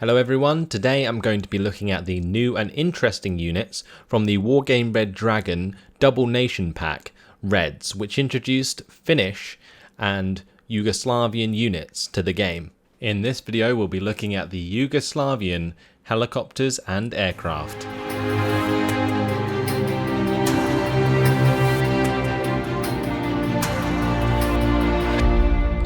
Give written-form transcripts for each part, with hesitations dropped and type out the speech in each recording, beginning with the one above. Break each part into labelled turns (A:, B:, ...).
A: Hello everyone, today I'm going to be looking at the new and interesting units from the Wargame Red Dragon Double Nation Pack Reds, which introduced Finnish and Yugoslavian units to the game. In this video we'll be looking at the Yugoslavian helicopters and aircraft.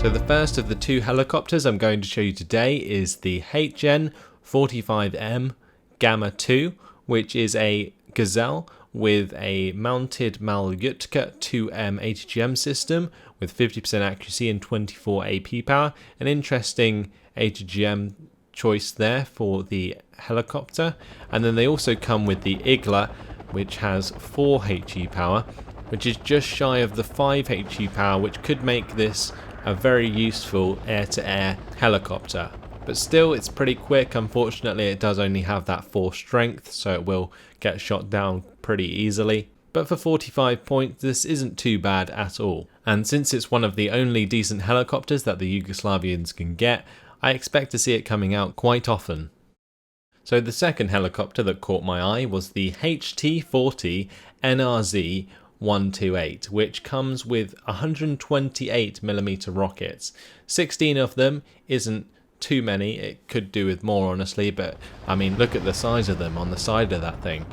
A: So the first of the two helicopters I'm going to show you today is the Hategin 45M Gamma 2, which is a Gazelle with a mounted Malyutka 2M HGM system with 50% accuracy and 24 AP power. An interesting HGM choice there for the helicopter. And then they also come with the Igla, which has 4 HE power, which is just shy of the 5 HE power, which could make this a very useful air-to-air helicopter. But still, it's pretty quick. Unfortunately, it does only have that 4 strength, so it will get shot down pretty easily. But for 45 points, this isn't too bad at all. And since it's one of the only decent helicopters that the Yugoslavians can get, I expect to see it coming out quite often. So the second helicopter that caught my eye was the HT-40 NRZ 128, which comes with 128mm rockets. 16 of them isn't too many, it could do with more honestly, but I mean look at the size of them on the side of that thing.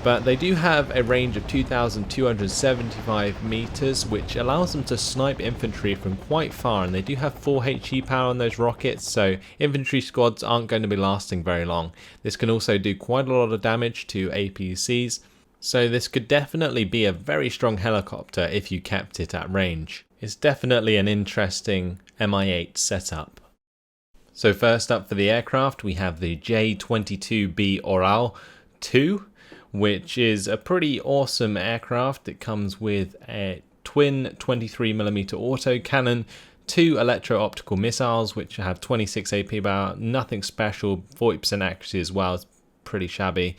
A: But they do have a range of 2,275 meters, which allows them to snipe infantry from quite far, and they do have 4 HE power on those rockets, so infantry squads aren't going to be lasting very long. This can also do quite a lot of damage to APCs. So this could definitely be a very strong helicopter if you kept it at range. It's definitely an interesting Mi-8 setup. So first up for the aircraft we have the J-22B Oral 2, which is a pretty awesome aircraft. It comes with a twin 23mm autocannon, 2 electro-optical missiles which have 26 AP power, nothing special, 40% accuracy as well, it's pretty shabby.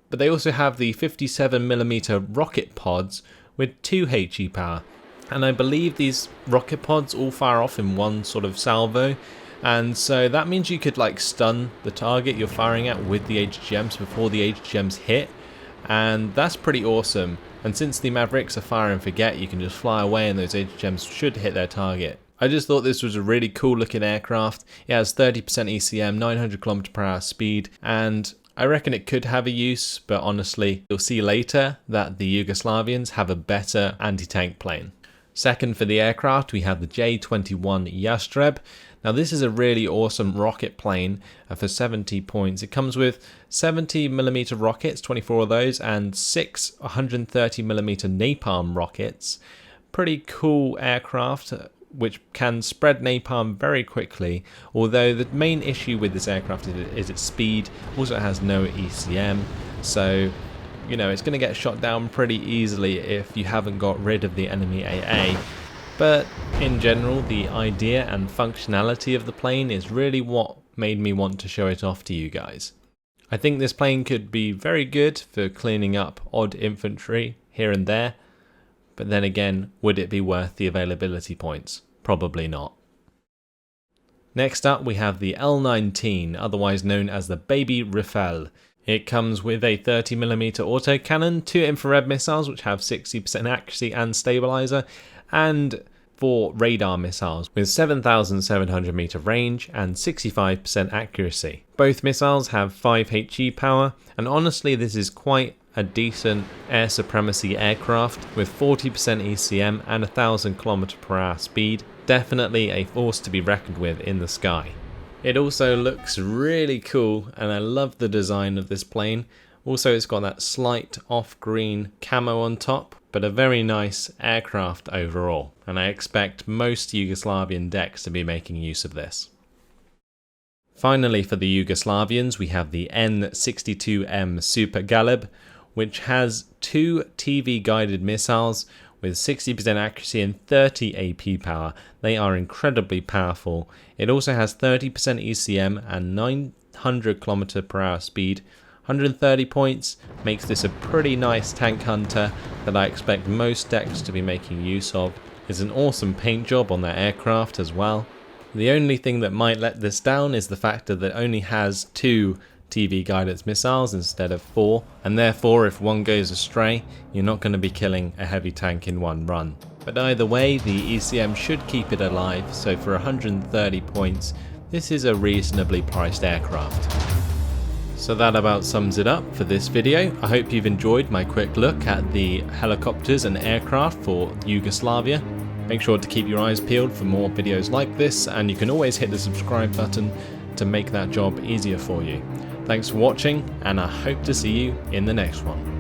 A: But they also have the 57mm rocket pods with 2 HE power. And I believe these rocket pods all fire off in one sort of salvo. And so that means you could like stun the target you're firing at with the HGMs before the HGMs hit. And that's pretty awesome. And since the Mavericks are fire and forget, you can just fly away and those HGMs should hit their target. I just thought this was a really cool looking aircraft. It has 30% ECM, 900 km/h speed, and I reckon it could have a use, but honestly, you'll see later that the Yugoslavians have a better anti-tank plane. Second for the aircraft, we have the J-21 Yastreb. Now this is a really awesome rocket plane for 70 points. It comes with 70mm rockets, 24 of those, and 6 130mm napalm rockets. Pretty cool aircraft, which can spread napalm very quickly, although the main issue with this aircraft is its speed. Also it has no ECM, so you know it's going to get shot down pretty easily if you haven't got rid of the enemy AA. But in general, the idea and functionality of the plane is really what made me want to show it off to you guys. I think this plane could be very good for cleaning up odd infantry here and there, but then again, would it be worth the availability points? Probably not. Next up we have the L-19, otherwise known as the Baby Rafale. It comes with a 30mm autocannon, 2 infrared missiles which have 60% accuracy and stabilizer, and 4 radar missiles with 7,700 meter range and 65% accuracy. Both missiles have 5 HE power, and honestly this is quite a decent air supremacy aircraft with 40% ECM and 1,000 km/h speed. Definitely a force to be reckoned with in the sky. It also looks really cool, and I love the design of this plane. Also it's got that slight off-green camo on top, but a very nice aircraft overall, and I expect most Yugoslavian decks to be making use of this. Finally for the Yugoslavians we have the N62M Super Galeb, which has 2 TV guided missiles with 60% accuracy and 30 AP power. They are incredibly powerful. It also has 30% ECM and 900 km/h speed. 130 points makes this a pretty nice tank hunter that I expect most decks to be making use of. It's an awesome paint job on their aircraft as well. The only thing that might let this down is the fact that it only has 2 TV guidance missiles instead of 4, and therefore if one goes astray, you're not going to be killing a heavy tank in one run. But either way, the ECM should keep it alive, so for 130 points, this is a reasonably priced aircraft. So that about sums it up for this video. I hope you've enjoyed my quick look at the helicopters and aircraft for Yugoslavia. Make sure to keep your eyes peeled for more videos like this, and you can always hit the subscribe button to make that job easier for you. Thanks for watching, and I hope to see you in the next one.